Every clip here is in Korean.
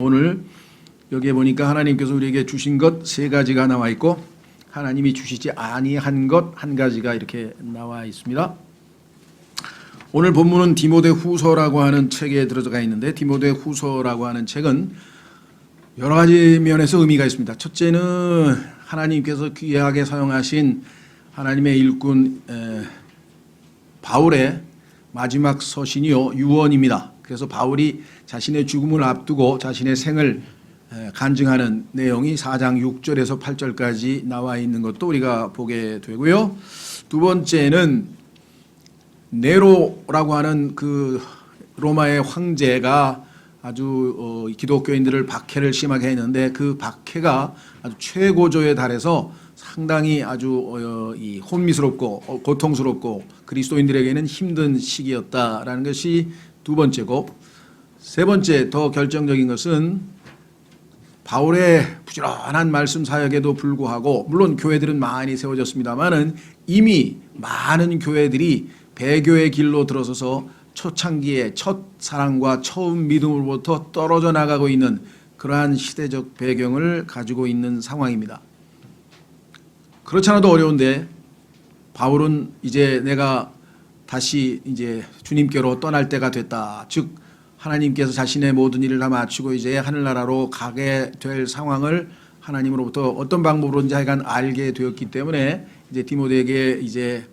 오늘 여기에 보니까 하나님께서 우리에게 주신 것 세 가지가 나와 있고 하나님이 주시지 아니한 것 한 가지가 이렇게 나와 있습니다. 오늘 본문은 디모데후서라고 하는 책에 들어가 있는데 디모데후서라고 하는 책은 여러 가지 면에서 의미가 있습니다. 첫째는 하나님께서 귀하게 사용하신 하나님의 일꾼 바울의 마지막 서신이요 유언입니다. 그래서 바울이 자신의 죽음을 앞두고 자신의 생을 간증하는 내용이 4장 6절에서 8절까지 나와 있는 것도 우리가 보게 되고요. 두 번째는 네로라고 하는 그 로마의 황제가 아주 기독교인들을 박해를 심하게 했는데 그 박해가 아주 최고조에 달해서 상당히 아주 혼미스럽고 고통스럽고 그리스도인들에게는 힘든 시기였다라는 것이 두 번째고, 세 번째 더 결정적인 것은 바울의 부지런한 말씀 사역에도 불구하고 물론 교회들은 많이 세워졌습니다만은 이미 많은 교회들이 배교의 길로 들어서서 초창기에 첫 사랑과 처음 믿음으로부터 떨어져 나가고 있는 그러한 시대적 배경을 가지고 있는 상황입니다. 그렇지 않아도 어려운데 바울은 이제 내가 다시 이제 주님께로 떠날 때가 됐다. 즉 하나님께서 자신의 모든 일을 다 마치고 이제 하늘나라로 가게 될 상황을 하나님으로부터 어떤 방법으로든지 하여간 알게 되었기 때문에 이제 디모데에게 이제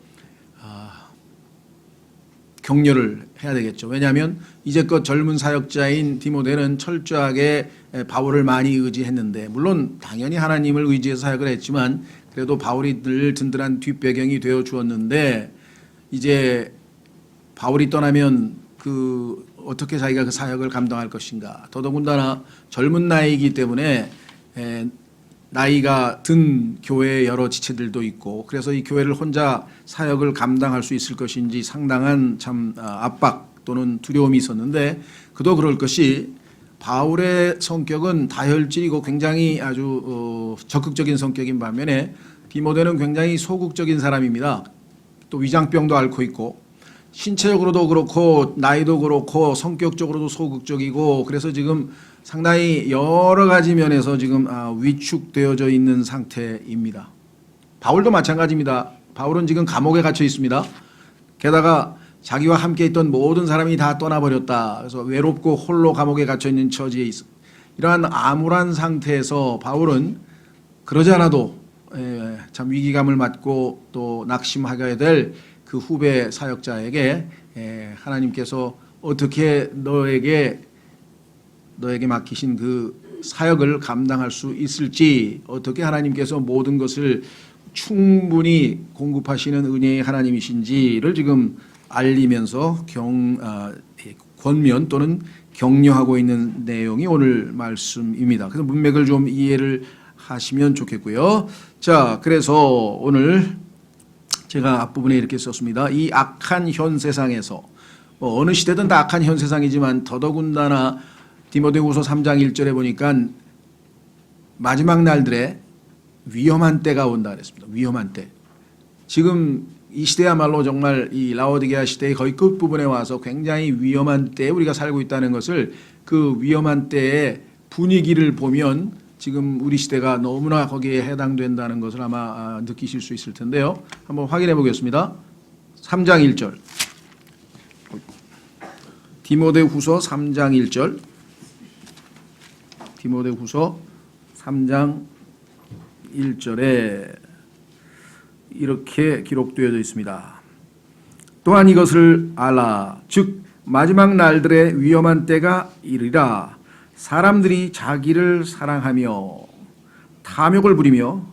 격려를 해야 되겠죠. 왜냐하면 이제껏 젊은 사역자인 디모데는 철저하게 바울을 많이 의지했는데 물론 당연히 하나님을 의지해서 사역을 했지만 그래도 바울이 늘 든든한 뒷배경이 되어 주었는데 이제 바울이 떠나면 그 어떻게 자기가 그 사역을 감당할 것인가. 더더군다나 젊은 나이이기 때문에 나이가 든 교회의 여러 지체들도 있고 그래서 이 교회를 혼자 사역을 감당할 수 있을 것인지 상당한 참 압박 또는 두려움이 있었는데 그도 그럴 것이 바울의 성격은 다혈질이고 굉장히 아주 적극적인 성격인 반면에 디모데는 굉장히 소극적인 사람입니다. 또 위장병도 앓고 있고 신체적으로도 그렇고 나이도 그렇고 성격적으로도 소극적이고 그래서 지금 상당히 여러 가지 면에서 지금 위축되어져 있는 상태입니다. 바울도 마찬가지입니다. 바울은 지금 감옥에 갇혀 있습니다. 게다가 자기와 함께 있던 모든 사람이 다 떠나버렸다. 그래서 외롭고 홀로 감옥에 갇혀 있는 처지에 있어. 이러한 암울한 상태에서 바울은 그러지 않아도 참 위기감을 맞고 또 낙심하게 될 그 후배 사역자에게 하나님께서 어떻게 너에게 맡기신 그 사역을 감당할 수 있을지 어떻게 하나님께서 모든 것을 충분히 공급하시는 은혜의 하나님이신지를 지금 알리면서 권면 또는 격려하고 있는 내용이 오늘 말씀입니다. 그래서 문맥을 좀 이해를 하시면 좋겠고요. 자, 그래서 오늘 제가 앞부분에 이렇게 썼습니다. 이 악한 현 세상에서 어느 시대든 다 악한 현 세상이지만 더더군다나 디모데후서 3장 1절에 보니까 마지막 날들에 위험한 때가 온다 그랬습니다. 위험한 때. 지금 이 시대야말로 정말 이 라오디게아 시대의 거의 끝부분에 와서 굉장히 위험한 때에 우리가 살고 있다는 것을 그 위험한 때의 분위기를 보면 지금 우리 시대가 너무나 거기에 해당된다는 것을 아마 느끼실 수 있을 텐데요. 한번 확인해 보겠습니다. 3장 1절. 디모데후서 3장 1절. 디모데후서 3장 1절에 이렇게 기록되어 있습니다. 또한 이것을 알아. 즉 마지막 날들의 위험한 때가 이르리라. 사람들이 자기를 사랑하며 탐욕을 부리며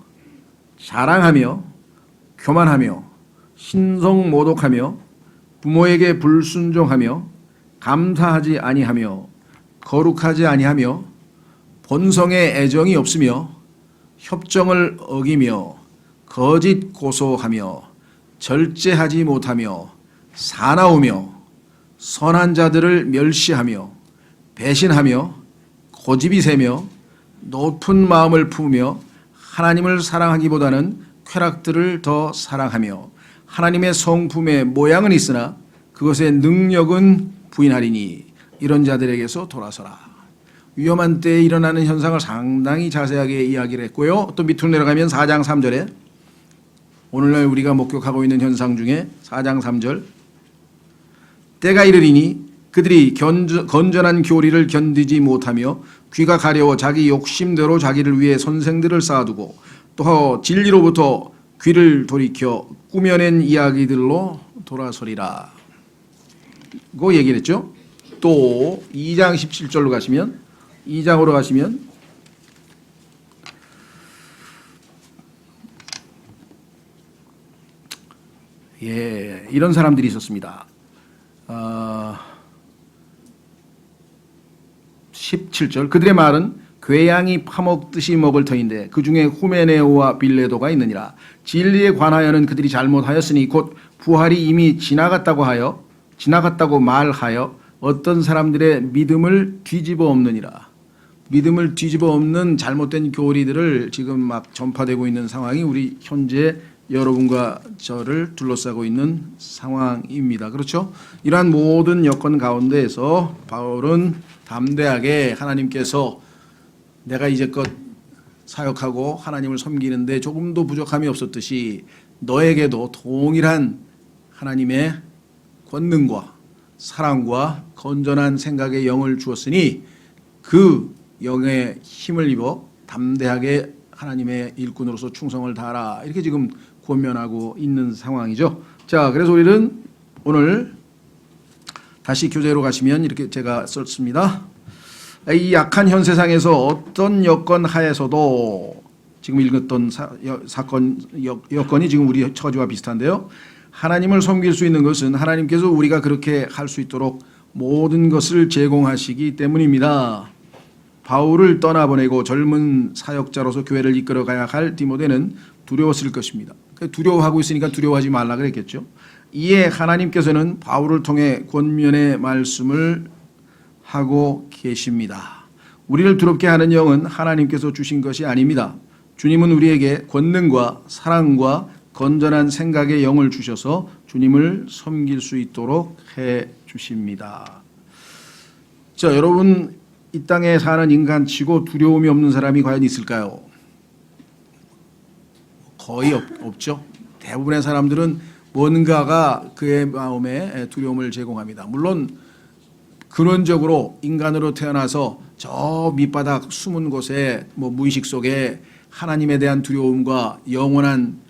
자랑하며 교만하며 신성모독하며 부모에게 불순종하며 감사하지 아니하며 거룩하지 아니하며 본성에 애정이 없으며 협정을 어기며 거짓 고소하며 절제하지 못하며 사나우며 선한 자들을 멸시하며 배신하며 고집이 세며 높은 마음을 품으며 하나님을 사랑하기보다는 쾌락들을 더 사랑하며 하나님의 성품의 모양은 있으나 그것의 능력은 부인하리니 이런 자들에게서 돌아서라. 위험한 때에 일어나는 현상을 상당히 자세하게 이야기를 했고요. 또 밑으로 내려가면 4장 3절에 오늘날 우리가 목격하고 있는 현상 중에 4장 3절 때가 이르리니 그들이 건전한 교리를 견디지 못하며 귀가 가려워 자기 욕심대로 자기를 위해 선생들을 쌓아두고 또 진리로부터 귀를 돌이켜 꾸며낸 이야기들로 돌아서리라. 고 얘기를 했죠. 또 2장 17절로 가시면 2장으로 가시면 이런 사람들이 있었습니다. 17절 그들의 말은 괴양이 파먹듯이 먹을 터인데 그중에 후메네오와 빌레도가 있느니라. 진리에 관하여는 그들이 잘못하였으니 곧 부활이 이미 지나갔다고 말하여 어떤 사람들의 믿음을 뒤집어 엎느니라. 믿음을 뒤집어 엎는 잘못된 교리들을 지금 막 전파되고 있는 상황이 우리 현재 여러분과 저를 둘러싸고 있는 상황입니다. 그렇죠? 이러한 모든 여건 가운데에서 바울은 담대하게 하나님께서 내가 이제껏 사역하고 하나님을 섬기는데 조금도 부족함이 없었듯이 너에게도 동일한 하나님의 권능과 사랑과 건전한 생각의 영을 주었으니 그 영의 힘을 입어 담대하게 하나님의 일꾼으로서 충성을 다하라. 이렇게 지금 권면하고 있는 상황이죠. 자, 그래서 우리는 오늘 다시 교재로 가시면 이렇게 제가 썼습니다. 이 약한 현 세상에서 어떤 여건 하에서도 지금 읽었던 여건이 지금 우리 처지와 비슷한데요. 하나님을 섬길 수 있는 것은 하나님께서 우리가 그렇게 할 수 있도록 모든 것을 제공하시기 때문입니다. 바울을 떠나보내고 젊은 사역자로서 교회를 이끌어가야 할 디모데는 두려웠을 것입니다. 두려워하고 있으니까 두려워하지 말라 그랬겠죠. 이에 하나님께서는 바울을 통해 권면의 말씀을 하고 계십니다. 우리를 두렵게 하는 영은 하나님께서 주신 것이 아닙니다. 주님은 우리에게 권능과 사랑과 건전한 생각의 영을 주셔서 주님을 섬길 수 있도록 해 주십니다. 자, 여러분 이 땅에 사는 인간치고 두려움이 없는 사람이 과연 있을까요? 거의 없죠. 대부분의 사람들은 뭔가가 그의 마음에 두려움을 제공합니다. 물론 근원적으로 인간으로 태어나서 저 밑바닥 숨은 곳에 무의식 속에 하나님에 대한 두려움과 영원한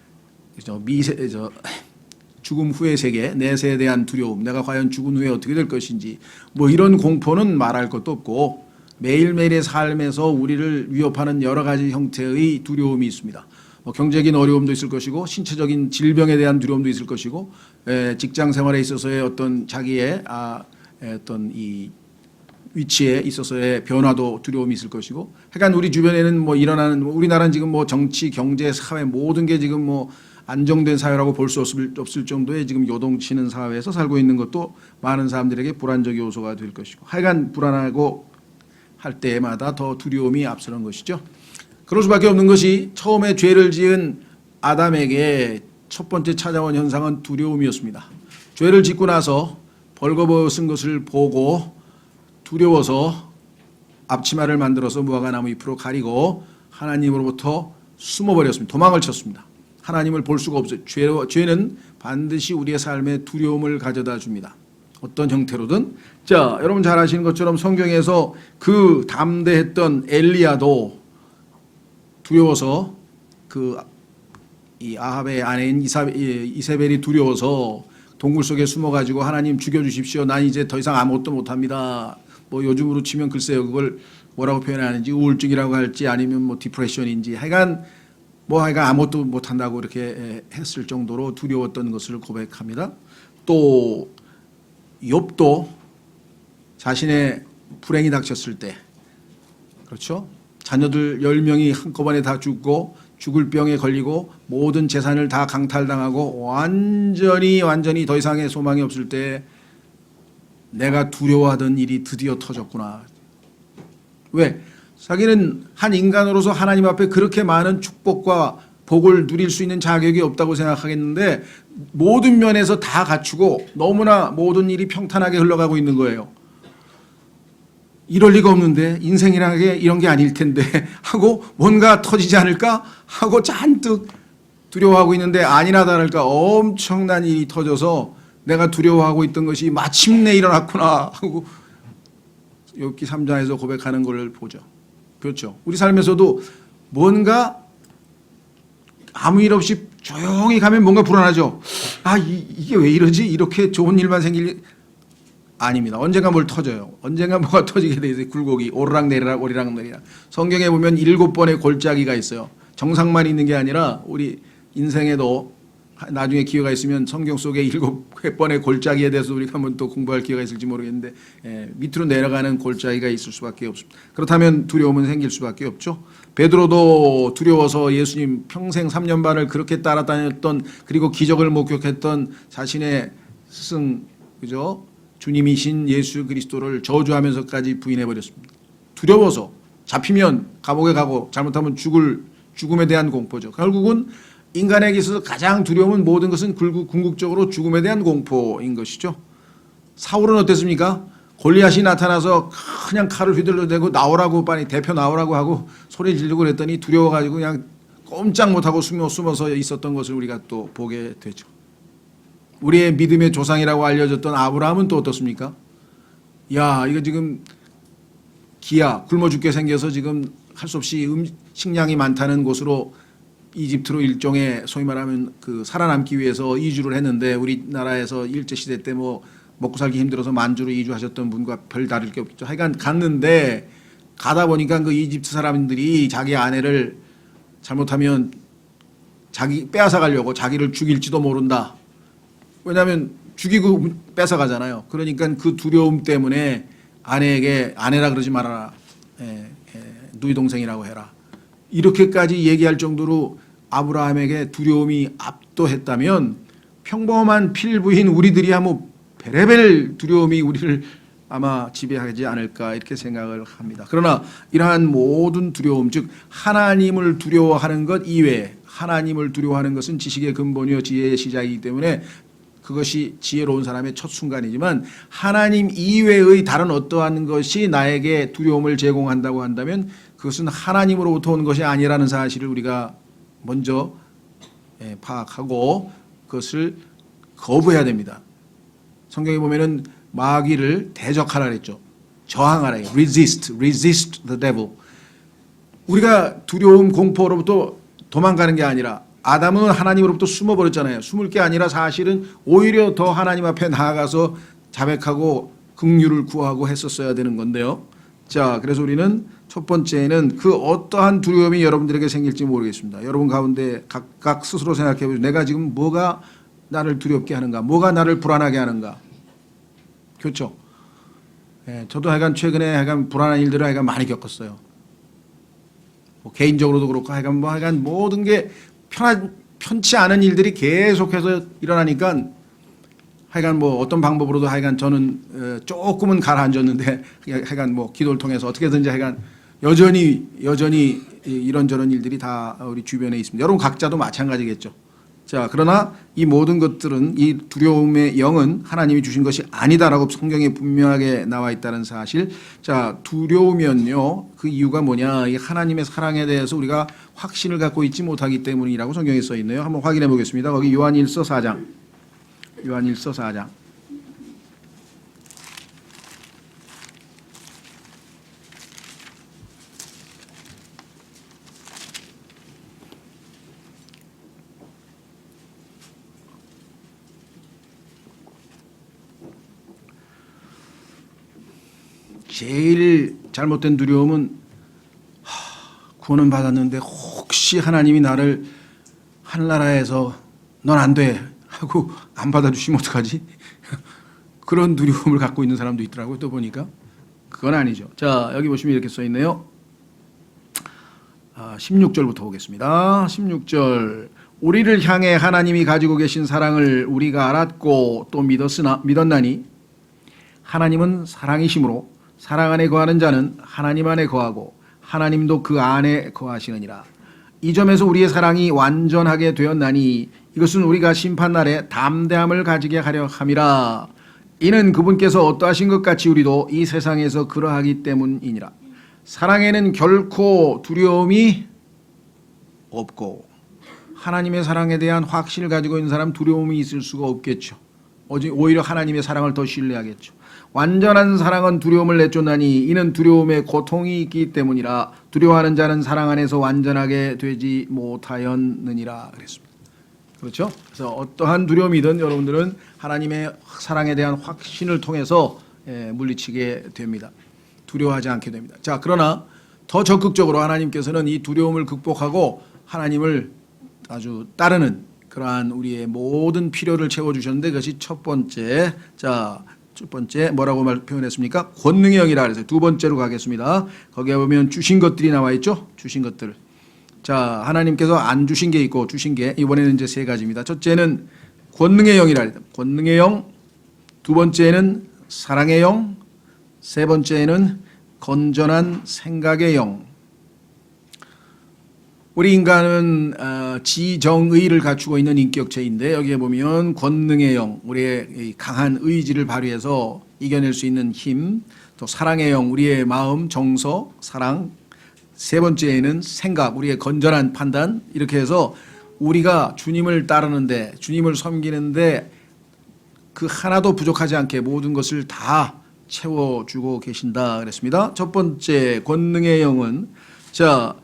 죽음 후의 세계, 내세에 대한 두려움, 내가 과연 죽은 후에 어떻게 될 것인지 이런 공포는 말할 것도 없고 매일매일의 삶에서 우리를 위협하는 여러 가지 형태의 두려움이 있습니다. 경제적인 어려움도 있을 것이고 신체적인 질병에 대한 두려움도 있을 것이고 직장 생활에 있어서의 어떤 자기의 어떤 이 위치에 있어서의 변화도 두려움이 있을 것이고 하여간 우리 주변에는 일어나는 우리나라는 지금 정치, 경제, 사회 모든 게 지금 안정된 사회라고 볼 수 없을 정도의 지금 요동치는 사회에서 살고 있는 것도 많은 사람들에게 불안적 요소가 될 것이고 하여간 불안하고 할 때마다 더 두려움이 앞서는 것이죠. 그럴 수밖에 없는 것이 처음에 죄를 지은 아담에게 첫 번째 찾아온 현상은 두려움이었습니다. 죄를 짓고 나서 벌거벗은 것을 보고 두려워서 앞치마를 만들어서 무화과나무 잎으로 가리고 하나님으로부터 숨어버렸습니다. 도망을 쳤습니다. 하나님을 볼 수가 없어요. 죄는 반드시 우리의 삶에 두려움을 가져다 줍니다. 어떤 형태로든. 자, 여러분 잘 아시는 것처럼 성경에서 그 담대했던 엘리야도 두려워서 이 아합의 아내인 이세벨이 두려워서 동굴 속에 숨어가지고 하나님 죽여주십시오. 난 이제 더 이상 아무것도 못합니다. 요즘으로 치면 글쎄요, 그걸 뭐라고 표현하는지 우울증이라고 할지 아니면 디프레션인지 하여간 아무것도 못한다고 이렇게 했을 정도로 두려웠던 것을 고백합니다. 또 욥도 자신의 불행이 닥쳤을 때, 그렇죠? 자녀들 10명이 한꺼번에 다 죽고 죽을 병에 걸리고 모든 재산을 다 강탈당하고 완전히 더 이상의 소망이 없을 때 내가 두려워하던 일이 드디어 터졌구나. 왜? 자기는 한 인간으로서 하나님 앞에 그렇게 많은 축복과 복을 누릴 수 있는 자격이 없다고 생각하겠는데 모든 면에서 다 갖추고 너무나 모든 일이 평탄하게 흘러가고 있는 거예요. 이럴 리가 없는데 인생이라는 게 이런 게 아닐 텐데 하고 뭔가 터지지 않을까 하고 잔뜩 두려워하고 있는데 아니나 다를까 엄청난 일이 터져서 내가 두려워하고 있던 것이 마침내 일어났구나 하고 욥기 3장에서 고백하는 걸 보죠. 그렇죠. 우리 삶에서도 뭔가 아무 일 없이 조용히 가면 뭔가 불안하죠. 아, 이게 왜 이러지? 이렇게 좋은 일만 생길 일 아닙니다. 언젠가 뭘 터져요. 언젠가 뭐가 터지게 돼 있어요. 굴곡이 오르락내리락 오르락내리락. 성경에 보면 7번의 골짜기가 있어요. 정상만 있는 게 아니라 우리 인생에도 나중에 기회가 있으면 성경 속에 7번의 골짜기에 대해서 우리가 한번 또 공부할 기회가 있을지 모르겠는데 밑으로 내려가는 골짜기가 있을 수밖에 없습니다. 그렇다면 두려움은 생길 수밖에 없죠. 베드로도 두려워서 예수님 평생 3년 반을 그렇게 따라다녔던 그리고 기적을 목격했던 자신의 스승 그죠? 주님이신 예수 그리스도를 저주하면서까지 부인해버렸습니다. 두려워서 잡히면 감옥에 가고 잘못하면 죽음에 대한 공포죠. 결국은 인간에게 있어서 가장 두려움은 모든 것은 궁극적으로 죽음에 대한 공포인 것이죠. 사울은 어땠습니까? 골리앗이 나타나서 그냥 칼을 휘둘러대고 나오라고 빨리 대표 나오라고 하고 소리 지르고 그랬더니 두려워가지고 그냥 꼼짝 못하고 숨어서 있었던 것을 우리가 또 보게 되죠. 우리의 믿음의 조상이라고 알려졌던 아브라함은 또 어떻습니까? 야, 이거 지금 기야 굶어 죽게 생겨서 지금 할 수 없이 식량이 많다는 곳으로 이집트로 일종의 소위 말하면 그 살아남기 위해서 이주를 했는데 우리나라에서 일제시대 때 뭐 먹고 살기 힘들어서 만주로 이주하셨던 분과 별 다를 게 없죠. 하여간 갔는데 가다 보니까 그 이집트 사람들이 자기 아내를 잘못하면 자기 빼앗아 가려고 자기를 죽일지도 모른다. 왜냐하면 죽이고 뺏어 가잖아요. 그러니까 그 두려움 때문에 아내에게 아내라 그러지 말아라. 누이 동생이라고 해라. 이렇게까지 얘기할 정도로 아브라함에게 두려움이 압도했다면 평범한 필부인 우리들이야 뭐 베레벨 두려움이 우리를 아마 지배하지 않을까 이렇게 생각을 합니다. 그러나 이러한 모든 두려움 즉 하나님을 두려워하는 것 이외에 하나님을 두려워하는 것은 지식의 근본이요 지혜의 시작이기 때문에 그것이 지혜로운 사람의 첫 순간이지만 하나님 이외의 다른 어떠한 것이 나에게 두려움을 제공한다고 한다면 그것은 하나님으로부터 온 것이 아니라는 사실을 우리가 먼저 파악하고 그것을 거부해야 됩니다. 성경에 보면은 마귀를 대적하라 그랬죠. 저항하라. resist the devil. 우리가 두려움 공포로부터 도망가는 게 아니라 아담은 하나님으로부터 숨어버렸잖아요. 숨을 게 아니라 사실은 오히려 더 하나님 앞에 나아가서 자백하고 긍휼을 구하고 했었어야 되는 건데요. 자, 그래서 우리는 첫 번째는 그 어떠한 두려움이 여러분들에게 생길지 모르겠습니다. 여러분 가운데 각각 스스로 생각해 보세요. 내가 지금 뭐가 나를 두렵게 하는가? 뭐가 나를 불안하게 하는가? 그렇죠. 저도 하여간 최근에 하여간 불안한 일들을 하여간 많이 겪었어요. 뭐 개인적으로도 그렇고 하여간 모든 게 편치 않은 일들이 계속해서 일어나니까 하여간 뭐 어떤 방법으로도 하여간 저는 조금은 가라앉았는데 하여간 뭐 기도를 통해서 어떻게든지 하여간 여전히 이런저런 일들이 다 우리 주변에 있습니다. 여러분 각자도 마찬가지겠죠. 자, 그러나 이 모든 것들은 이 두려움의 영은 하나님이 주신 것이 아니다라고 성경에 분명하게 나와 있다는 사실. 자, 두려우면요. 그 이유가 뭐냐? 이 하나님의 사랑에 대해서 우리가 확신을 갖고 있지 못하기 때문이라고 성경에 써 있네요. 한번 확인해 보겠습니다. 거기 요한일서 4장. 요한일서 4장. 제일 잘못된 두려움은 구원은 받았는데 혹시 하나님이 나를 하늘나라에서 넌 안 돼 하고 안 받아주시면 어떡하지? 그런 두려움을 갖고 있는 사람도 있더라고요. 또 보니까 그건 아니죠. 자, 여기 보시면 이렇게 써 있네요. 16절부터 보겠습니다. 16절 우리를 향해 하나님이 가지고 계신 사랑을 우리가 알았고 또 믿었나니 하나님은 사랑이시므로 사랑 안에 거하는 자는 하나님 안에 거하고 하나님도 그 안에 거하시느니라. 이 점에서 우리의 사랑이 완전하게 되었나니 이것은 우리가 심판날에 담대함을 가지게 하려 함이라. 이는 그분께서 어떠하신 것 같이 우리도 이 세상에서 그러하기 때문이니라. 사랑에는 결코 두려움이 없고, 하나님의 사랑에 대한 확신을 가지고 있는 사람 두려움이 있을 수가 없겠죠. 오히려 하나님의 사랑을 더 신뢰하겠죠. 완전한 사랑은 두려움을 내쫓나니 이는 두려움에 고통이 있기 때문이라. 두려워하는 자는 사랑 안에서 완전하게 되지 못하였느니라 그랬습니다. 그렇죠? 그래서 어떠한 두려움이든 여러분들은 하나님의 사랑에 대한 확신을 통해서 물리치게 됩니다. 두려워하지 않게 됩니다. 자, 그러나 더 적극적으로 하나님께서는 이 두려움을 극복하고 하나님을 아주 따르는 그러한 우리의 모든 필요를 채워주셨는데, 그것이 첫 번째. 자, 첫 번째 뭐라고 표현했습니까? 권능의 영이라 그래서 두 번째로 가겠습니다. 거기에 보면 주신 것들이 나와 있죠. 주신 것들. 자, 하나님께서 안 주신 게 있고 주신 게 이번에는 이제 세 가지입니다. 첫째는 권능의 영이라 그래요. 권능의 영. 두 번째는 사랑의 영. 세 번째는 건전한 생각의 영. 우리 인간은 지정의를 갖추고 있는 인격체인데, 여기에 보면 권능의 영, 우리의 강한 의지를 발휘해서 이겨낼 수 있는 힘, 또 사랑의 영, 우리의 마음, 정서, 사랑, 세 번째에는 생각, 우리의 건전한 판단, 이렇게 해서 우리가 주님을 따르는데, 주님을 섬기는데 그 하나도 부족하지 않게 모든 것을 다 채워주고 계신다 그랬습니다. 첫 번째 권능의 영은, 자,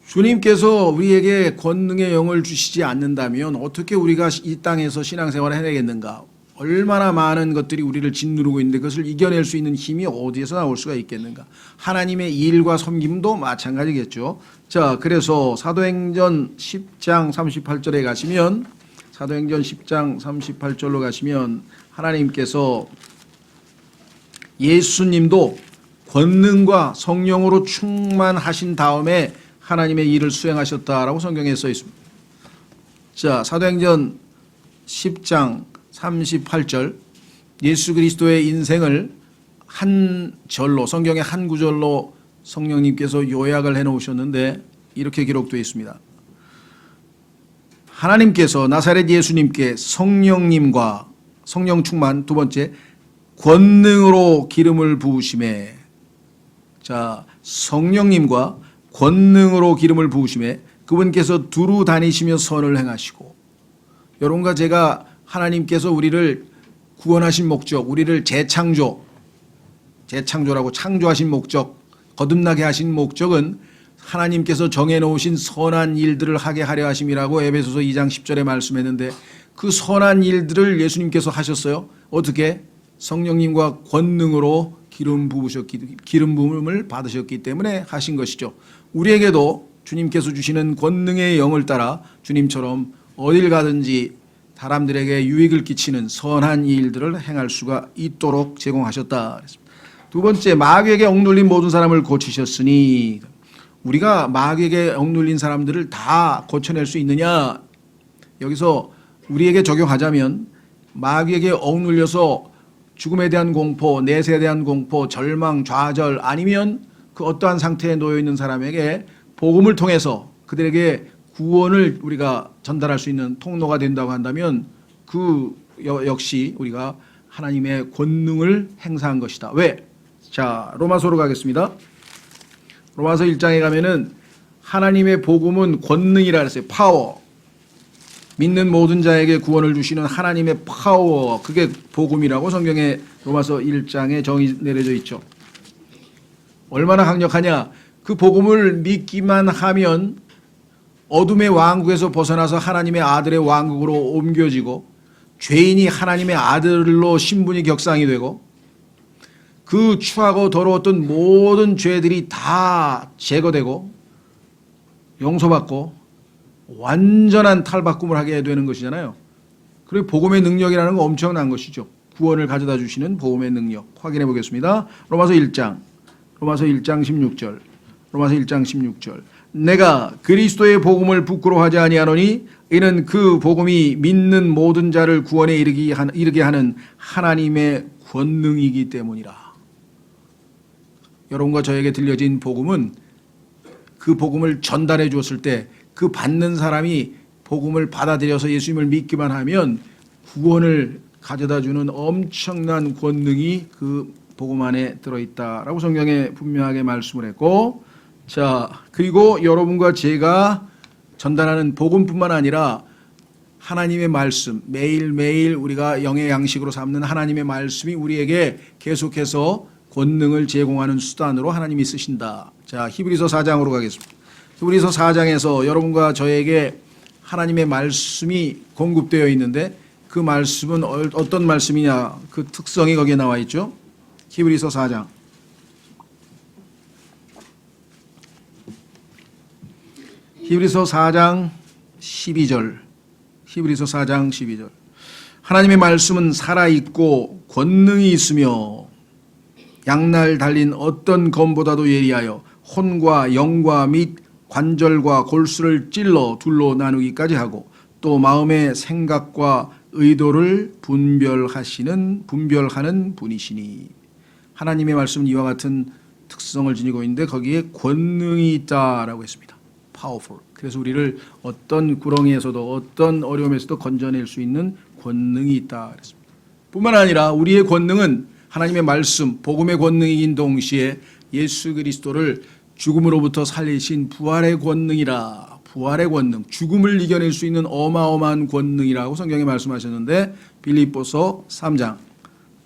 주님께서 우리에게 권능의 영을 주시지 않는다면 어떻게 우리가 이 땅에서 신앙생활을 해내겠는가? 얼마나 많은 것들이 우리를 짓누르고 있는데 그것을 이겨낼 수 있는 힘이 어디에서 나올 수가 있겠는가? 하나님의 일과 섬김도 마찬가지겠죠. 자, 그래서 사도행전 10장 38절에 가시면, 사도행전 10장 38절로 가시면 하나님께서 예수님도 권능과 성령으로 충만하신 다음에 하나님의 일을 수행하셨다라고 성경에 써 있습니다. 자, 사도행전 10장 38절, 예수 그리스도의 인생을 한 절로, 성경의 한 구절로 성령님께서 요약을 해놓으셨는데 이렇게 기록되어 있습니다. 하나님께서 나사렛 예수님께 성령님과 성령 충만, 두 번째 권능으로 기름을 부으심에, 자, 성령님과 권능으로 기름을 부으심에 그분께서 두루 다니시며 선을 행하시고, 여러분과 제가 하나님께서 우리를 구원하신 목적, 우리를 재창조라고 창조하신 목적, 거듭나게 하신 목적은 하나님께서 정해놓으신 선한 일들을 하게 하려 하심이라고 에베소서 2장 10절에 말씀했는데, 그 선한 일들을 예수님께서 하셨어요. 어떻게? 성령님과 권능으로 기름 부음을 받으셨기 때문에 하신 것이죠. 우리에게도 주님께서 주시는 권능의 영을 따라 주님처럼 어딜 가든지 사람들에게 유익을 끼치는 선한 일들을 행할 수가 있도록 제공하셨다. 두 번째, 마귀에게 억눌린 모든 사람을 고치셨으니, 우리가 마귀에게 억눌린 사람들을 다 고쳐낼 수 있느냐? 여기서 우리에게 적용하자면, 마귀에게 억눌려서 죽음에 대한 공포, 내세에 대한 공포, 절망, 좌절, 아니면 그 어떠한 상태에 놓여 있는 사람에게 복음을 통해서 그들에게 구원을 우리가 전달할 수 있는 통로가 된다고 한다면, 그 역시 우리가 하나님의 권능을 행사한 것이다. 왜? 자, 로마서로 가겠습니다. 로마서 1장에 가면은 하나님의 복음은 권능이라 그랬어요. 파워. 믿는 모든 자에게 구원을 주시는 하나님의 파워, 그게 복음이라고 성경에 로마서 1장에 정의 내려져 있죠. 얼마나 강력하냐? 그 복음을 믿기만 하면 어둠의 왕국에서 벗어나서 하나님의 아들의 왕국으로 옮겨지고, 죄인이 하나님의 아들로 신분이 격상이 되고, 그 추하고 더러웠던 모든 죄들이 다 제거되고 용서받고 완전한 탈바꿈을 하게 되는 것이잖아요. 그리고 복음의 능력이라는 건 엄청난 것이죠. 구원을 가져다 주시는 복음의 능력 확인해 보겠습니다. 로마서 1장 16절. 로마서 1장 16절. 내가 그리스도의 복음을 부끄러워하지 아니하노니 이는 그 복음이 믿는 모든 자를 구원에 이르게 하는 하나님의 권능이기 때문이라. 여러분과 저에게 들려진 복음은, 그 복음을 전달해 주었을 때 그 받는 사람이 복음을 받아들여서 예수님을 믿기만 하면 구원을 가져다주는 엄청난 권능이 그 복음 안에 들어있다라고 성경에 분명하게 말씀을 했고, 자, 그리고 여러분과 제가 전달하는 복음뿐만 아니라 하나님의 말씀, 매일매일 우리가 영의 양식으로 삼는 하나님의 말씀이 우리에게 계속해서 권능을 제공하는 수단으로 하나님이 쓰신다. 자, 히브리서 4장으로 가겠습니다. 히브리서 4장에서 여러분과 저에게 하나님의 말씀이 공급되어 있는데 그 말씀은 어떤 말씀이냐, 그 특성이 거기에 나와 있죠. 히브리서 4장. 히브리서 4장 12절. 히브리서 4장 12절. 하나님의 말씀은 살아있고 권능이 있으며 양날 달린 어떤 검보다도 예리하여 혼과 영과 및 관절과 골수를 찔러 둘로 나누기까지 하고 또 마음의 생각과 의도를 분별하는 분이시니. 하나님의 말씀은 이와 같은 특성을 지니고 있는데 거기에 권능이 있다라고 했습니다. powerful. 그래서 우리를 어떤 구렁이에서도 어떤 어려움에서도 건져낼 수 있는 권능이 있다 그랬습니다. 뿐만 아니라 우리의 권능은 하나님의 말씀, 복음의 권능인 동시에 예수 그리스도를 죽음으로부터 살리신 부활의 권능이라. 부활의 권능, 죽음을 이겨낼 수 있는 어마어마한 권능이라고 성경에 말씀하셨는데 빌립보서 3장.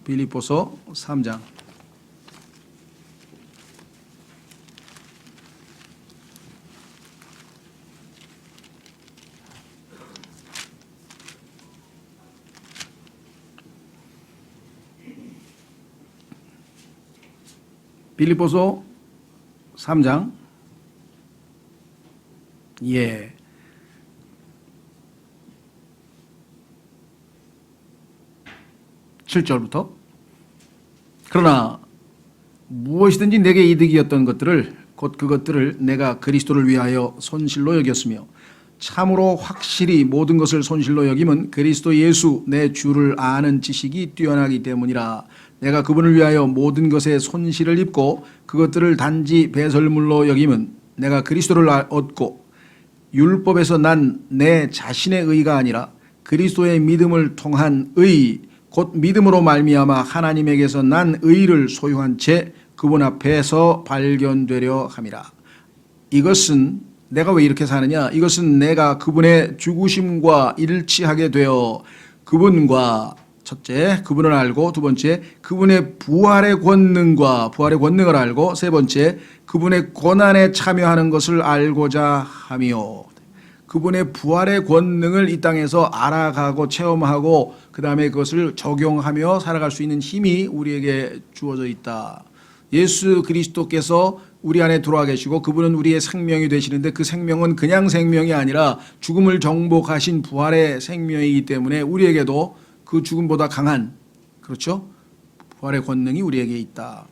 빌립보서 3장. 예. 7절부터. 그러나 무엇이든지 내게 이득이었던 것들을 곧 그것들을 내가 그리스도를 위하여 손실로 여겼으며 참으로 확실히 모든 것을 손실로 여김은 그리스도 예수 내 주를 아는 지식이 뛰어나기 때문이라. 내가 그분을 위하여 모든 것에 손실을 입고 그것들을 단지 배설물로 여김은 내가 그리스도를 얻고 율법에서 난 내 자신의 의가 아니라 그리스도의 믿음을 통한 의 곧 믿음으로 말미암아 하나님에게서 난 의를 소유한 채 그분 앞에서 발견되려 함이라. 이것은 내가 왜 이렇게 사느냐? 이것은 내가 그분의 죽으심과 일치하게 되어 그분과 첫째, 그분을 알고 두 번째, 그분의 부활의 권능을 알고 세 번째, 그분의 고난에 참여하는 것을 알고자 하며 그분의 부활의 권능을 이 땅에서 알아가고 체험하고 그 다음에 그것을 적용하며 살아갈 수 있는 힘이 우리에게 주어져 있다. 예수 그리스도께서 우리 안에 들어와 계시고 그분은 우리의 생명이 되시는데 그 생명은 그냥 생명이 아니라 죽음을 정복하신 부활의 생명이기 때문에 우리에게도 그 죽음보다 강한, 그렇죠? 부활의 권능이 우리에게 있다.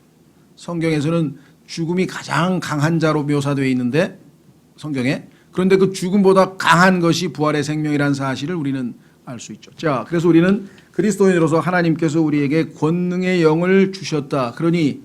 성경에서는 죽음이 가장 강한 자로 묘사되어 있는데 성경에, 그런데 그 죽음보다 강한 것이 부활의 생명이라는 사실을 우리는 알 수 있죠. 자, 그래서 우리는 그리스도인으로서 하나님께서 우리에게 권능의 영을 주셨다. 그러니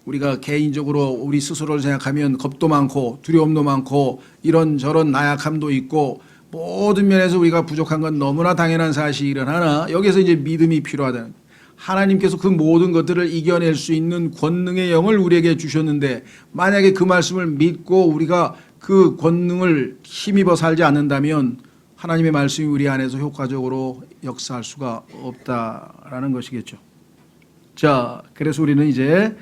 우리가 개인적으로 우리 스스로를 생각하면 겁도 많고 두려움도 많고 이런저런 나약함도 있고 모든 면에서 우리가 부족한 건 너무나 당연한 사실은 하나 여기서 이제 믿음이 필요하다는, 하나님께서 그 모든 것들을 이겨낼 수 있는 권능의 영을 우리에게 주셨는데 만약에 그 말씀을 믿고 우리가 그 권능을 힘입어 살지 않는다면 하나님의 말씀이 우리 안에서 효과적으로 역사할 수가 없다라는 것이겠죠. 자, 그래서 우리는 이제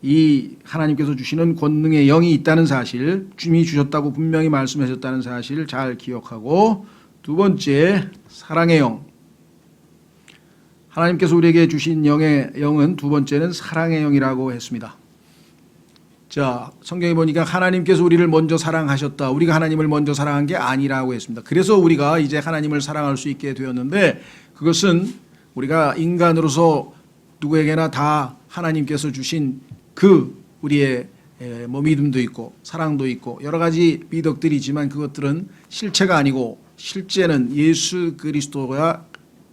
이 하나님께서 주시는 권능의 영이 있다는 사실, 주님이 주셨다고 분명히 말씀하셨다는 사실을 잘 기억하고, 두 번째, 사랑의 영. 하나님께서 우리에게 주신 영은 두 번째는 사랑의 영이라고 했습니다. 자, 성경에 보니까 하나님께서 우리를 먼저 사랑하셨다. 우리가 하나님을 먼저 사랑한 게 아니라고 했습니다. 그래서 우리가 이제 하나님을 사랑할 수 있게 되었는데 그것은 우리가 인간으로서 누구에게나 다 하나님께서 주신 그 우리의 믿음도 있고 사랑도 있고 여러 가지 미덕들이지만 그것들은 실체가 아니고 실제는 예수 그리스도가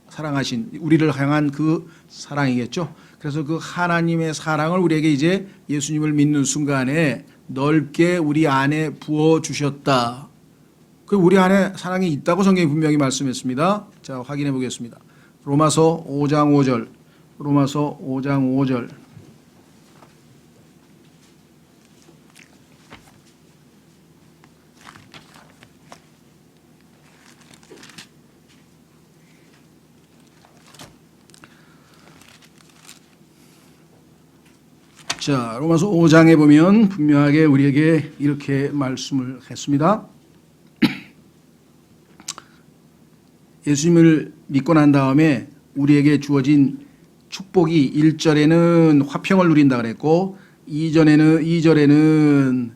사랑하신 우리를 향한 그 사랑이겠죠. 그래서 그 하나님의 사랑을 우리에게 이제 예수님을 믿는 순간에 넓게 우리 안에 부어주셨다. 그 우리 안에 사랑이 있다고 성경이 분명히 말씀했습니다. 자, 확인해 보겠습니다. 로마서 5장 5절. 로마서 5장 5절. 자, 로마서 5장에 보면 분명하게 우리에게 이렇게 말씀을 했습니다. 예수님을 믿고 난 다음에 우리에게 주어진 축복이 1절에는 화평을 누린다 그랬고 2절에는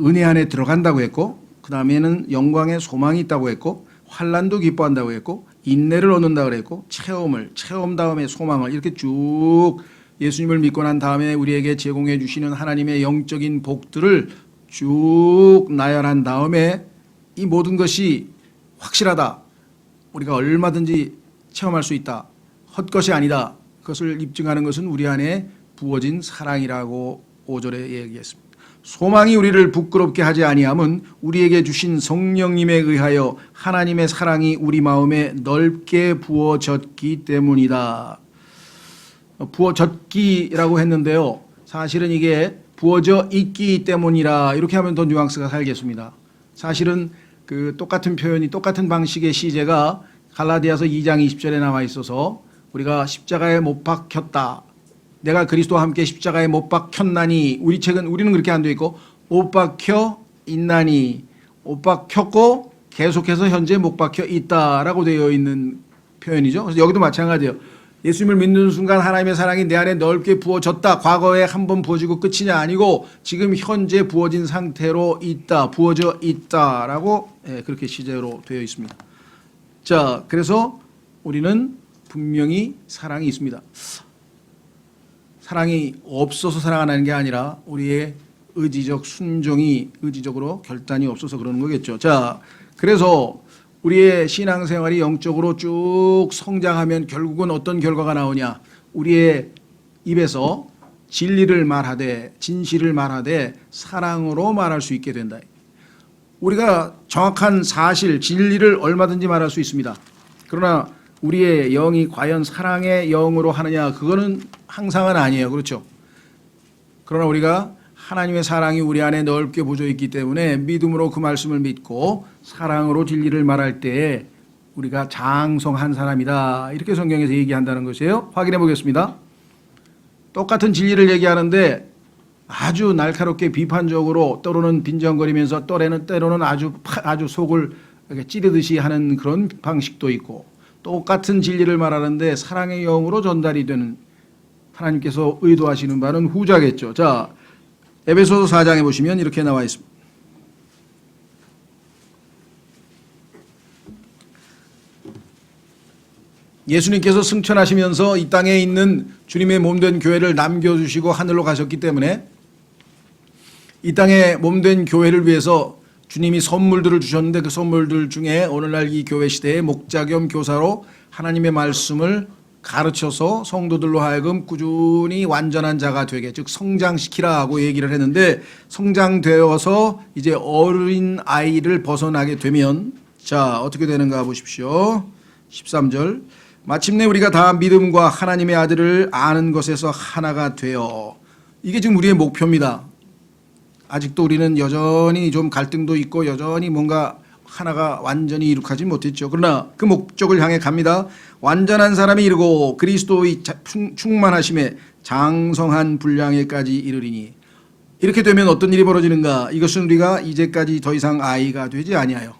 은혜 안에 들어간다고 했고 그 다음에는 영광의 소망이 있다고 했고 환난도 기뻐한다고 했고 인내를 얻는다 그랬고 체험 다음에 소망을 이렇게 쭉 예수님을 믿고 난 다음에 우리에게 제공해 주시는 하나님의 영적인 복들을 쭉 나열한 다음에 이 모든 것이 확실하다. 우리가 얼마든지 체험할 수 있다. 헛것이 아니다. 그것을 입증하는 것은 우리 안에 부어진 사랑이라고 5절에 얘기했습니다. 소망이 우리를 부끄럽게 하지 아니함은 우리에게 주신 성령님에 의하여 하나님의 사랑이 우리 마음에 넓게 부어졌기 때문이다. 부어졌기라고 했는데요. 사실은 이게 부어져 있기 때문이라 이렇게 하면 더 뉘앙스가 살겠습니다. 사실은 그 똑같은 표현이 똑같은 방식의 시제가 갈라디아서 2장 20절에 나와 있어서 우리가 십자가에 못 박혔다. 내가 그리스도와 함께 십자가에 못 박혔나니 우리 책은 우리는 그렇게 안 되어 있고 못 박혀 있나니 못 박혔고 계속해서 현재 못 박혀 있다라고 되어 있는 표현이죠. 그래서 여기도 마찬가지예요. 예수님을 믿는 순간 하나님의 사랑이 내 안에 넓게 부어졌다. 과거에 한번 부어지고 끝이냐 아니고 지금 현재 부어진 상태로 있다. 부어져 있다라고 그렇게 시제로 되어 있습니다. 자, 그래서 우리는 분명히 사랑이 있습니다. 사랑이 없어서 사랑 안 하는 게 아니라 우리의 의지적 순종이 의지적으로 결단이 없어서 그러는 거겠죠. 자, 그래서 우리의 신앙생활이 영적으로 쭉 성장하면 결국은 어떤 결과가 나오냐. 우리의 입에서 진리를 말하되 진실을 말하되 사랑으로 말할 수 있게 된다. 우리가 정확한 사실 진리를 얼마든지 말할 수 있습니다. 그러나 우리의 영이 과연 사랑의 영으로 하느냐 그거는 항상은 아니에요. 그렇죠? 그러나 우리가 하나님의 사랑이 우리 안에 넓게 부어져 있기 때문에 믿음으로 그 말씀을 믿고 사랑으로 진리를 말할 때 우리가 장성한 사람이다. 이렇게 성경에서 얘기한다는 것이에요. 확인해 보겠습니다. 똑같은 진리를 얘기하는데 아주 날카롭게 비판적으로 때로는 빈정거리면서 때로는 아주 속을 이렇게 찌르듯이 하는 그런 방식도 있고 똑같은 진리를 말하는데 사랑의 영으로 전달이 되는 하나님께서 의도하시는 바는 후자겠죠. 자, 에베소서 4장에 보시면 이렇게 나와 있습니다. 예수님께서 승천하시면서 이 땅에 있는 주님의 몸된 교회를 남겨주시고 하늘로 가셨기 때문에 이 땅에 몸된 교회를 위해서 주님이 선물들을 주셨는데 그 선물들 중에 오늘날 이 교회 시대의 목자 겸 교사로 하나님의 말씀을 가르쳐서 성도들로 하여금 꾸준히 완전한 자가 되게 즉 성장시키라 하고 얘기를 했는데 성장되어서 이제 어린 아이를 벗어나게 되면 자 어떻게 되는가 보십시오. 13절 마침내 우리가 다 믿음과 하나님의 아들을 아는 것에서 하나가 되어 이게 지금 우리의 목표입니다. 아직도 우리는 여전히 좀 갈등도 있고 여전히 뭔가 하나가 완전히 이룩하지 못했죠. 그러나 그 목적을 향해 갑니다. 완전한 사람이 이르고 그리스도의 충만하심에 장성한 분량에까지 이르리니 이렇게 되면 어떤 일이 벌어지는가? 이것은 우리가 이제까지 더 이상 아이가 되지 아니하여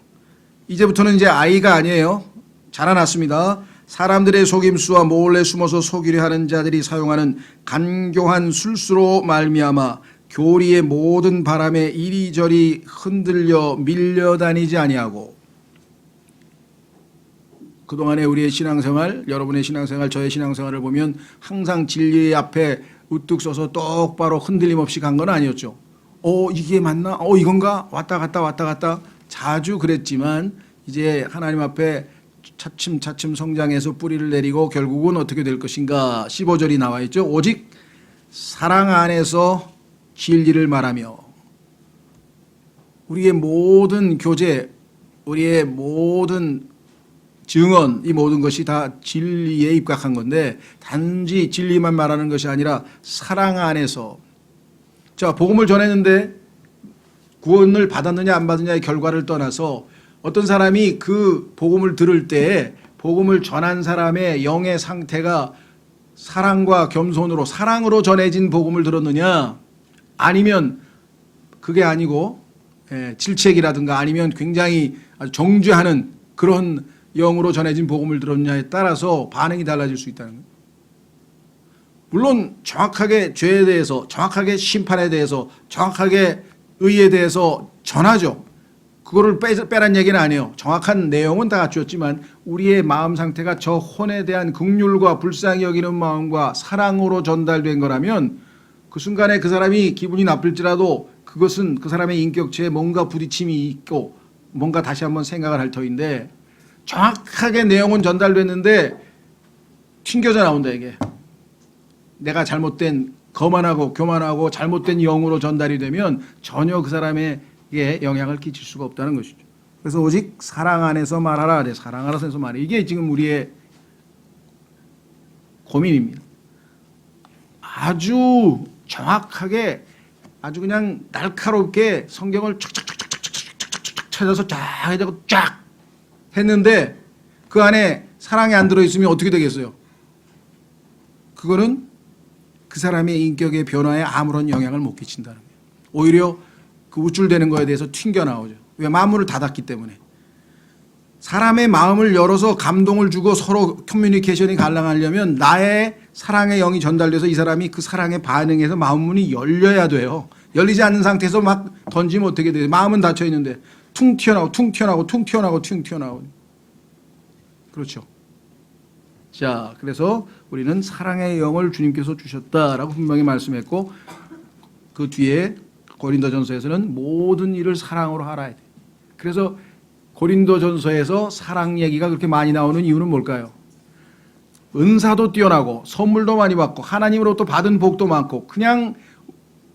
이제부터는 이제 아이가 아니에요. 자라났습니다. 사람들의 속임수와 몰래 숨어서 속이려 하는 자들이 사용하는 간교한 술수로 말미암아 교리의 모든 바람에 이리저리 흔들려 밀려다니지 아니하고 그동안의 우리의 신앙생활, 여러분의 신앙생활, 저의 신앙생활을 보면 항상 진리 앞에 우뚝 서서 똑바로 흔들림 없이 간 건 아니었죠. 이게 맞나? 이건가? 왔다 갔다 자주 그랬지만 이제 하나님 앞에 차츰 성장해서 뿌리를 내리고 결국은 어떻게 될 것인가? 15절이 나와 있죠. 오직 사랑 안에서 진리를 말하며 우리의 모든 교제, 우리의 모든 증언, 이 모든 것이 다 진리에 입각한 건데 단지 진리만 말하는 것이 아니라 사랑 안에서, 자, 복음을 전했는데 구원을 받았느냐 안 받았느냐의 결과를 떠나서 어떤 사람이 그 복음을 들을 때 복음을 전한 사람의 영의 상태가 사랑과 겸손으로 사랑으로 전해진 복음을 들었느냐, 아니면 그게 아니고 질책이라든가 아니면 굉장히 아주 정죄하는 그런 영으로 전해진 복음을 들었느냐에 따라서 반응이 달라질 수 있다는 거예요. 물론 정확하게 죄에 대해서, 정확하게 심판에 대해서, 정확하게 의에 대해서 전하죠. 그거를 빼란 얘기는 아니에요. 정확한 내용은 다 갖추었지만 우리의 마음 상태가 저 혼에 대한 긍휼과 불쌍히 여기는 마음과 사랑으로 전달된 거라면 그 순간에 그 사람이 기분이 나쁠지라도 그것은 그 사람의 인격체에 뭔가 부딪힘이 있고 뭔가 다시 한번 생각을 할 터인데, 정확하게 내용은 전달됐는데 튕겨져 나온다 이게. 내가 잘못된 거만하고 교만하고 잘못된 영으로 전달이 되면 전혀 그 사람에게 영향을 끼칠 수가 없다는 것이죠. 그래서 오직 사랑 안에서 말하라. 사랑 안에서 말해. 이게 지금 우리의 고민입니다. 아주 정확하게, 아주 그냥 날카롭게 성경을 쫙쫙쫙쫙쫙쫙 찾아서 쫙 해가지고 쫙 했는데 그 안에 사랑이 안 들어있으면 어떻게 되겠어요? 그거는 그 사람의 인격의 변화에 아무런 영향을 못 끼친다는 거예요. 오히려 그 우쭐대는 거에 대해서 튕겨나오죠. 왜? 마음문을 닫았기 때문에. 사람의 마음을 열어서 감동을 주고 서로 커뮤니케이션이 가능하려면 나의 사랑의 영이 전달돼서 이 사람이 그 사랑에 반응해서 마음문이 열려야 돼요. 열리지 않는 상태에서 막 던지면 어떻게 돼요? 마음은 닫혀 있는데 퉁 튀어나오고 퉁 튀어나오고 퉁 튀어나오고 퉁 튀어나오고. 그렇죠. 자, 그래서 우리는 사랑의 영을 주님께서 주셨다라고 분명히 말씀했고, 그 뒤에 고린도전서에서는 모든 일을 사랑으로 하라. 그래서 고린도전서에서 사랑 얘기가 그렇게 많이 나오는 이유는 뭘까요? 은사도 뛰어나고 선물도 많이 받고 하나님으로부터 받은 복도 많고 그냥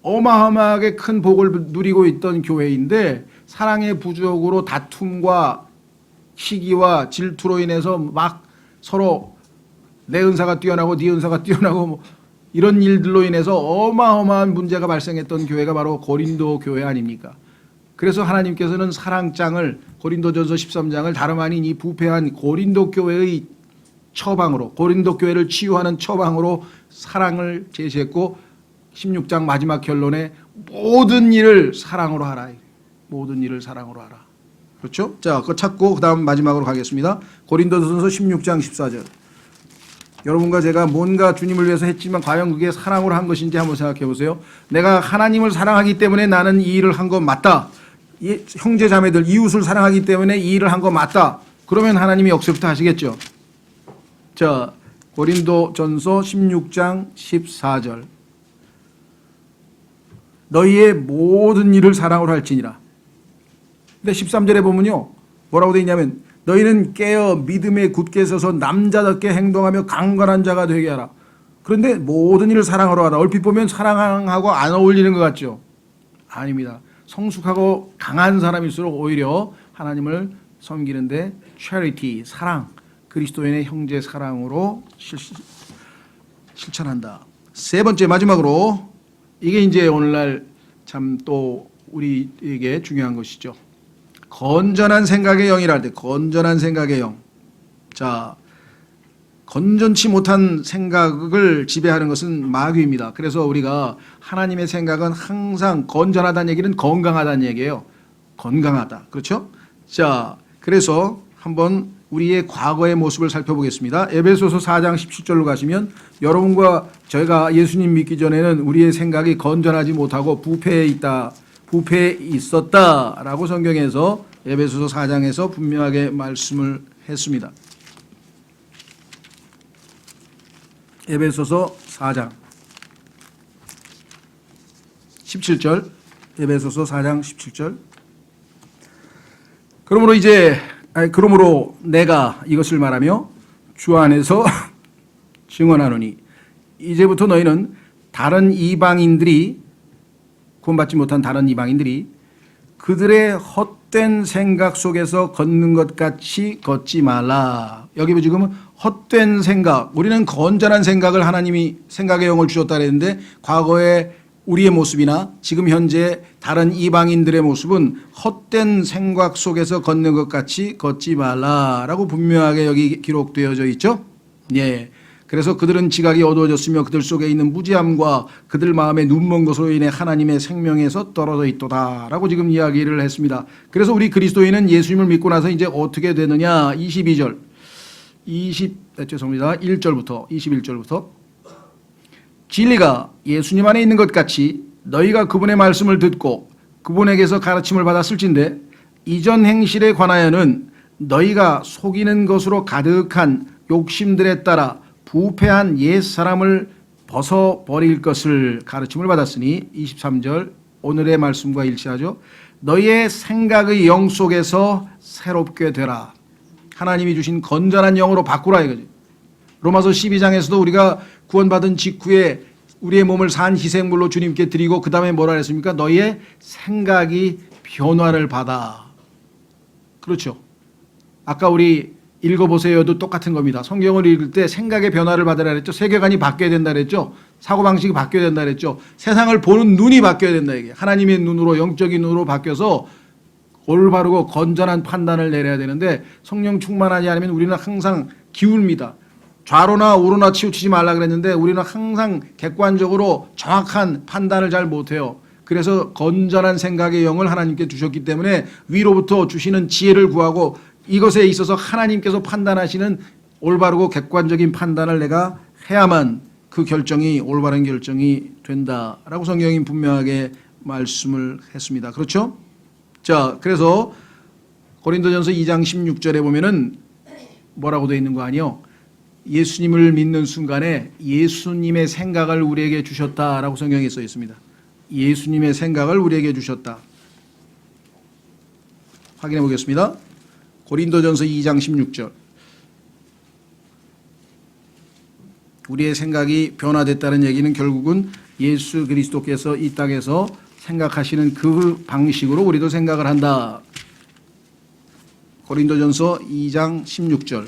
어마어마하게 큰 복을 누리고 있던 교회인데 사랑의 부족으로 다툼과 시기와 질투로 인해서 막 서로 내 은사가 뛰어나고 네 은사가 뛰어나고 뭐 이런 일들로 인해서 어마어마한 문제가 발생했던 교회가 바로 고린도 교회 아닙니까? 그래서 하나님께서는 사랑장을, 고린도전서 13장을 다름 아닌 이 부패한 고린도 교회의 처방으로, 고린도 교회를 치유하는 처방으로 사랑을 제시했고 16장 마지막 결론에 모든 일을 사랑으로 하라. 모든 일을 사랑으로 하라. 그렇죠? 자, 그거 찾고 그 다음 마지막으로 가겠습니다. 고린도전서 16장 14절. 여러분과 제가 뭔가 주님을 위해서 했지만 과연 그게 사랑으로 한 것인지 한번 생각해 보세요. 내가 하나님을 사랑하기 때문에 나는 이 일을 한 건 맞다. 형제 자매들 이웃을 사랑하기 때문에 이 일을 한 건 맞다. 그러면 하나님이 역설부터 하시겠죠. 자, 고린도전서 16장 14절. 너희의 모든 일을 사랑으로 할지니라. 근데 13절에 보면요, 뭐라고 되어 있냐면 너희는 깨어 믿음에 굳게 서서 남자답게 행동하며 강건한 자가 되게 하라. 그런데 모든 일을 사랑으로 하라. 얼핏 보면 사랑하고 안 어울리는 것 같죠? 아닙니다. 성숙하고 강한 사람일수록 오히려 하나님을 섬기는데 charity, 사랑, 그리스도인의 형제 사랑으로 실천한다. 세 번째, 마지막으로 이게 이제 오늘날 참 또 우리에게 중요한 것이죠. 건전한 생각의 영이라 할 때, 건전한 생각의 영. 자, 건전치 못한 생각을 지배하는 것은 마귀입니다. 그래서 우리가 하나님의 생각은 항상 건전하다는 얘기는 건강하다는 얘기예요. 건강하다. 그렇죠? 자, 그래서 한번 우리의 과거의 모습을 살펴보겠습니다. 에베소서 4장 17절로 가시면 여러분과 저희가 예수님 믿기 전에는 우리의 생각이 건전하지 못하고 부패해 있었다라고 성경에서 에베소서 4장에서 분명하게 말씀을 했습니다. 에베소서 4장 17절, 에베소서 4장 17절. 그러므로 내가 이것을 말하며 주 안에서 증언하노니 이제부터 너희는 다른 이방인들이, 구원받지 못한 다른 이방인들이 그들의 헛된 생각 속에서 걷는 것 같이 걷지 말라. 여기 지금 헛된 생각, 우리는 건전한 생각을 하나님이 생각의 영을 주셨다 그랬는데 과거에 우리의 모습이나 지금 현재 다른 이방인들의 모습은 헛된 생각 속에서 걷는 것 같이 걷지 말라라고 분명하게 여기 기록되어져 있죠. 예. 그래서 그들은 지각이 어두워졌으며 그들 속에 있는 무지함과 그들 마음에 눈먼 것으로 인해 하나님의 생명에서 떨어져 있도다라고 지금 이야기를 했습니다. 그래서 우리 그리스도인은 예수님을 믿고 나서 이제 어떻게 되느냐. 1절부터 21절부터 진리가 예수님 안에 있는 것 같이 너희가 그분의 말씀을 듣고 그분에게서 가르침을 받았을진데 이전 행실에 관하여는 너희가 속이는 것으로 가득한 욕심들에 따라 부패한 옛사람을 벗어버릴 것을 가르침을 받았으니 23절 오늘의 말씀과 일치하죠. 너희의 생각의 영 속에서 새롭게 되라. 하나님이 주신 건전한 영으로 바꾸라 이거지. 로마서 12장에서도 우리가 구원받은 직후에 우리의 몸을 산 희생물로 주님께 드리고 그 다음에 뭐라 했습니까? 너희의 생각이 변화를 받아. 그렇죠. 아까 우리 읽어보세요도 똑같은 겁니다. 성경을 읽을 때 생각의 변화를 받으라 그랬죠. 세계관이 바뀌어야 된다 그랬죠. 사고방식이 바뀌어야 된다 그랬죠. 세상을 보는 눈이 바뀌어야 된다 이게. 하나님의 눈으로 영적인 눈으로 바뀌어서 올바르고 건전한 판단을 내려야 되는데 성령 충만하지 않으면 우리는 항상 기울입니다. 좌로나 우로나 치우치지 말라 그랬는데 우리는 항상 객관적으로 정확한 판단을 잘 못해요. 그래서 건전한 생각의 영을 하나님께 주셨기 때문에 위로부터 주시는 지혜를 구하고 이것에 있어서 하나님께서 판단하시는 올바르고 객관적인 판단을 내가 해야만 그 결정이 올바른 결정이 된다라고 성경이 분명하게 말씀을 했습니다. 그렇죠? 자, 그래서 고린도전서 2장 16절에 보면은 뭐라고 되어 있는 거 아니요? 예수님을 믿는 순간에 예수님의 생각을 우리에게 주셨다라고 성경에 써 있습니다. 예수님의 생각을 우리에게 주셨다. 확인해 보겠습니다. 고린도전서 2장 16절. 우리의 생각이 변화됐다는 얘기는 결국은 예수 그리스도께서 이 땅에서 생각하시는 그 방식으로 우리도 생각을 한다. 고린도전서 2장 16절.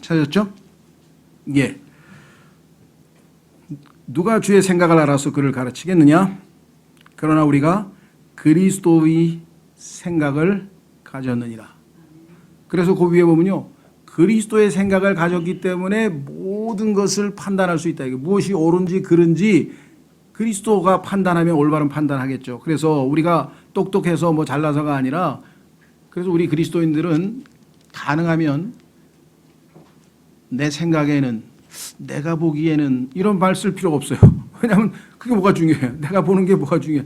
찾았죠? 예. 누가 주의 생각을 알아서 그를 가르치겠느냐? 그러나 우리가 그리스도의 생각을 가졌느니라. 그래서 그 위에 보면요. 그리스도의 생각을 가졌기 때문에 모든 것을 판단할 수 있다. 이게 무엇이 옳은지 그른지 그리스도가 판단하면 올바른 판단하겠죠. 그래서 우리가 똑똑해서 뭐 잘나서가 아니라 그래서 우리 그리스도인들은 가능하면 내 생각에는 내가 보기에는 이런 말 쓸 필요가 없어요. 왜냐하면 그게 뭐가 중요해요. 내가 보는 게 뭐가 중요해.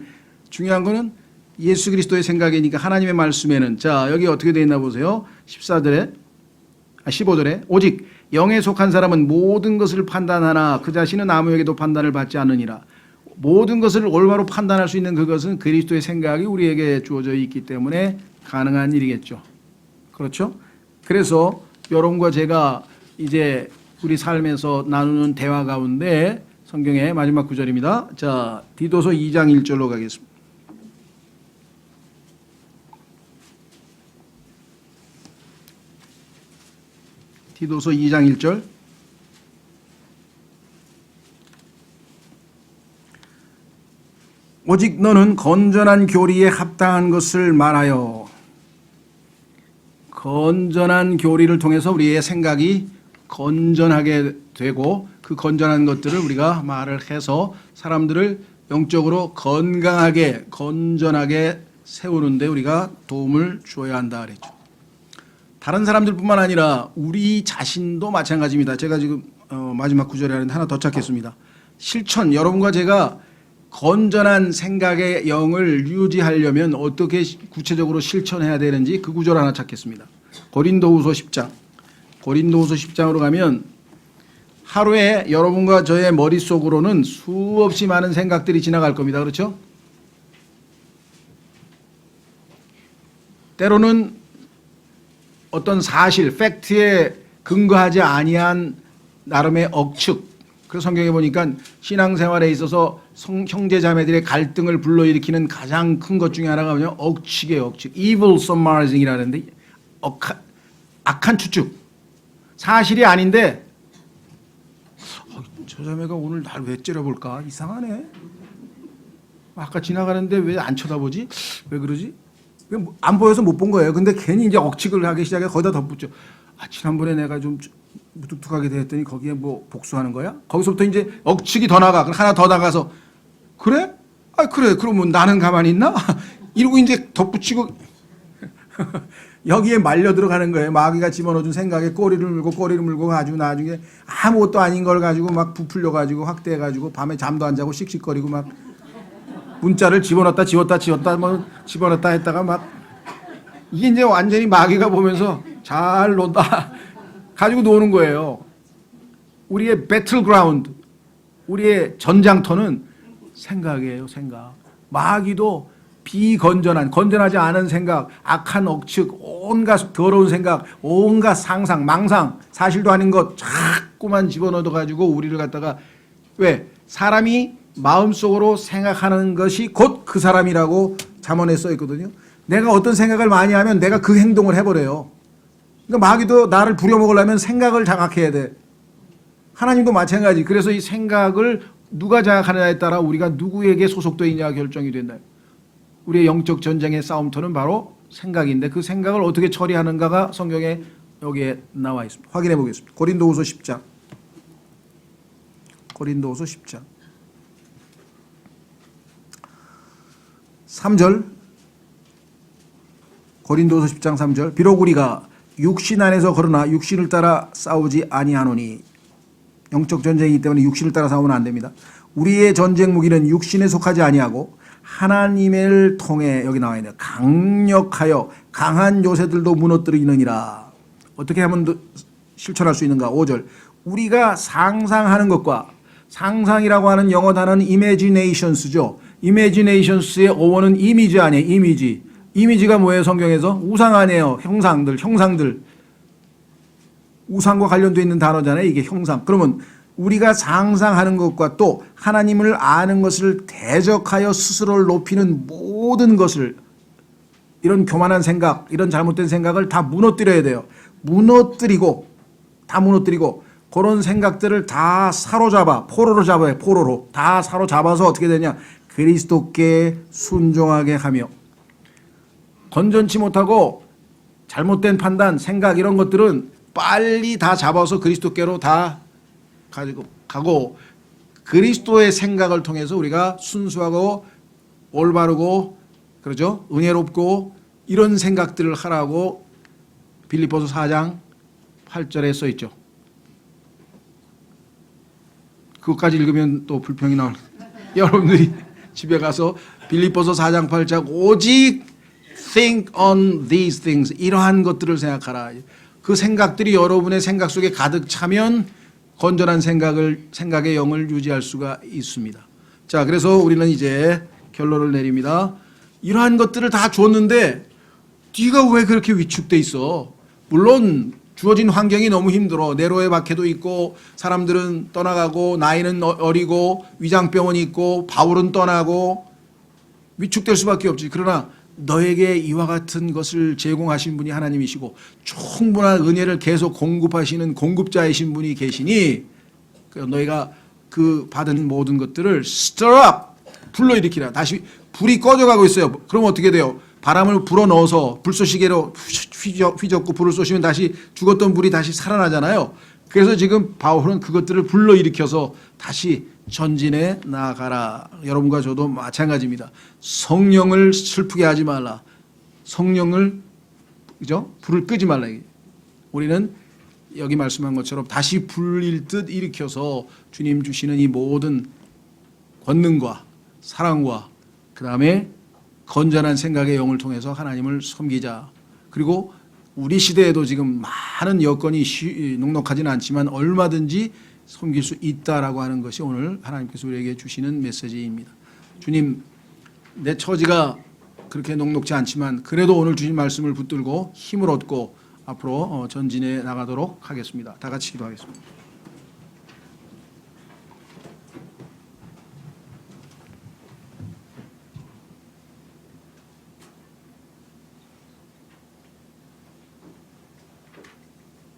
중요한 거는 예수 그리스도의 생각이니까 하나님의 말씀에는 자 여기 어떻게 되어 있나 보세요. 15절에 오직 영에 속한 사람은 모든 것을 판단하나 그 자신은 아무에게도 판단을 받지 않느니라. 모든 것을 올바로 판단할 수 있는 그것은 그리스도의 생각이 우리에게 주어져 있기 때문에 가능한 일이겠죠. 그렇죠? 그래서 여러분과 제가 이제 우리 삶에서 나누는 대화 가운데 성경의 마지막 구절입니다. 자, 디도서 2장 1절로 가겠습니다. 디도서 2장 1절. 오직 너는 건전한 교리에 합당한 것을 말하여. 건전한 교리를 통해서 우리의 생각이 건전하게 되고 그 건전한 것들을 우리가 말을 해서 사람들을 영적으로 건강하게 건전하게 세우는데 우리가 도움을 줘야 한다 그랬죠. 다른 사람들뿐만 아니라 우리 자신도 마찬가지입니다. 제가 지금 마지막 구절에 하나 더 찾겠습니다. 실천, 여러분과 제가 건전한 생각의 영을 유지하려면 어떻게 구체적으로 실천해야 되는지 그 구절 하나 찾겠습니다. 고린도후서 10장. 고린도후서 10장으로 가면 하루에 여러분과 저의 머릿속으로는 수없이 많은 생각들이 지나갈 겁니다. 그렇죠? 때로는 어떤 사실, 팩트에 근거하지 아니한 나름의 억측. 그래서 성경에 보니까 신앙생활에 있어서 형제자매들의 갈등을 불러일으키는 가장 큰 것 중에 하나가 뭐냐? 억측이에요, 억측. evil surmising이라는데 악한 추측. 사실이 아닌데 저 자매가 오늘 날 왜 째려볼까? 이상하네. 아까 지나가는데 왜 안 쳐다보지? 왜 그러지? 안 보여서 못 본 거예요. 근데 괜히 이제 억측을 하기 시작해 거기다 덧붙여. 지난번에 내가 좀 무뚝뚝하게 됐더니 거기에 뭐 복수하는 거야? 거기서부터 이제 억측이 더 나가. 하나 더 나가서 그래? 그래. 그러면 나는 가만히 있나? 이러고 이제 덧붙이고 여기에 말려 들어가는 거예요. 마귀가 집어넣어준 생각에 꼬리를 물고 가지고 나중에 아무것도 아닌 걸 가지고 막 부풀려 가지고 확대해 가지고 밤에 잠도 안 자고 씩씩거리고 막 문자를 집어넣었다 지웠다 뭐 집어넣었다 했다가 막 이게 이제 완전히 마귀가 보면서 잘 논다 가지고 노는 거예요. 우리의 배틀그라운드, 우리의 전장터는 생각이에요, 생각. 마귀도 건전하지 않은 생각, 악한 억측, 온갖 더러운 생각, 온갖 상상, 망상, 사실도 아닌 것 자꾸만 집어넣어가지고 우리를 갖다가 왜? 사람이 마음속으로 생각하는 것이 곧 그 사람이라고 잠언에 써 있거든요. 내가 어떤 생각을 많이 하면 내가 그 행동을 해버려요. 그러니까 마귀도 나를 부려먹으려면 생각을 장악해야 돼. 하나님도 마찬가지. 그래서 이 생각을 누가 장악하느냐에 따라 우리가 누구에게 소속되어 있냐가 결정이 된다. 우리의 영적 전쟁의 싸움터는 바로 생각인데 그 생각을 어떻게 처리하는가가 성경에 여기에 나와 있습니다. 확인해 보겠습니다. 고린도후서 10장. 고린도후서 10장. 3절. 고린도후서 10장 3절. 비록 우리가 육신 안에서 걸으나 육신을 따라 싸우지 아니하노니. 영적 전쟁이기 때문에 육신을 따라 싸우면 안 됩니다. 우리의 전쟁 무기는 육신에 속하지 아니하고 하나님을 통해 여기 나와 있네요. 강력하여 강한 요새들도 무너뜨리느니라. 어떻게 하면 실천할 수 있는가? 5절. 우리가 상상하는 것과 상상이라고 하는 영어 단어는 imaginations죠. imaginations의 어원은 이미지 아니에요. 이미지. 이미지가 뭐예요? 성경에서? 우상 아니에요. 형상들. 우상과 관련되어 있는 단어잖아요. 이게 형상. 그러면 우리가 상상하는 것과 또 하나님을 아는 것을 대적하여 스스로를 높이는 모든 것을 이런 교만한 생각, 이런 잘못된 생각을 다 무너뜨려야 돼요. 무너뜨리고 그런 생각들을 다 사로잡아 포로로 잡아요. 포로로 다 사로잡아서 어떻게 되냐? 그리스도께 순종하게 하며 건전치 못하고 잘못된 판단, 생각 이런 것들은 빨리 다 잡아서 그리스도께로 다 가지고 가고 그리스도의 생각을 통해서 우리가 순수하고 올바르고 그러죠? 은혜롭고 이런 생각들을 하라고 빌립보서 4장 8절에 써 있죠. 그것까지 읽으면 또 불평이 나올 여러분들이 집에 가서 빌립보서 4장 8장 오직 think on these things 이러한 것들을 생각하라. 그 생각들이 여러분의 생각 속에 가득 차면 건전한 생각의 영을 유지할 수가 있습니다. 자, 그래서 우리는 이제 결론을 내립니다. 이러한 것들을 다 줬는데 네가 왜 그렇게 위축돼 있어? 물론 주어진 환경이 너무 힘들어. 네로의 박해도 있고 사람들은 떠나가고 나이는 어리고 위장병은 있고 바울은 떠나고 위축될 수밖에 없지. 그러나 너에게 이와 같은 것을 제공하신 분이 하나님이시고 충분한 은혜를 계속 공급하시는 공급자이신 분이 계시니 너희가 그 받은 모든 것들을 stir up, 불러일으키라. 다시 불이 꺼져가고 있어요. 그럼 어떻게 돼요? 바람을 불어넣어서 불쏘시개로 휘젓고 불을 쏘시면 다시 죽었던 불이 다시 살아나잖아요. 그래서 지금 바울은 그것들을 불러일으켜서 다시 전진해 나아가라. 여러분과 저도 마찬가지입니다. 성령을 슬프게 하지 말라. 성령을 그죠? 불을 끄지 말라. 우리는 여기 말씀한 것처럼 다시 불일 듯 일으켜서 주님 주시는 이 모든 권능과 사랑과 그 다음에 건전한 생각의 영을 통해서 하나님을 섬기자. 그리고 우리 시대에도 지금 많은 여건이 녹록하지는 않지만 얼마든지 섬길 수 있다라고 하는 것이 오늘 하나님께서 우리에게 주시는 메시지입니다. 주님, 내 처지가 그렇게 녹록지 않지만 그래도 오늘 주신 말씀을 붙들고 힘을 얻고 앞으로 전진해 나가도록 하겠습니다. 다 같이 기도하겠습니다.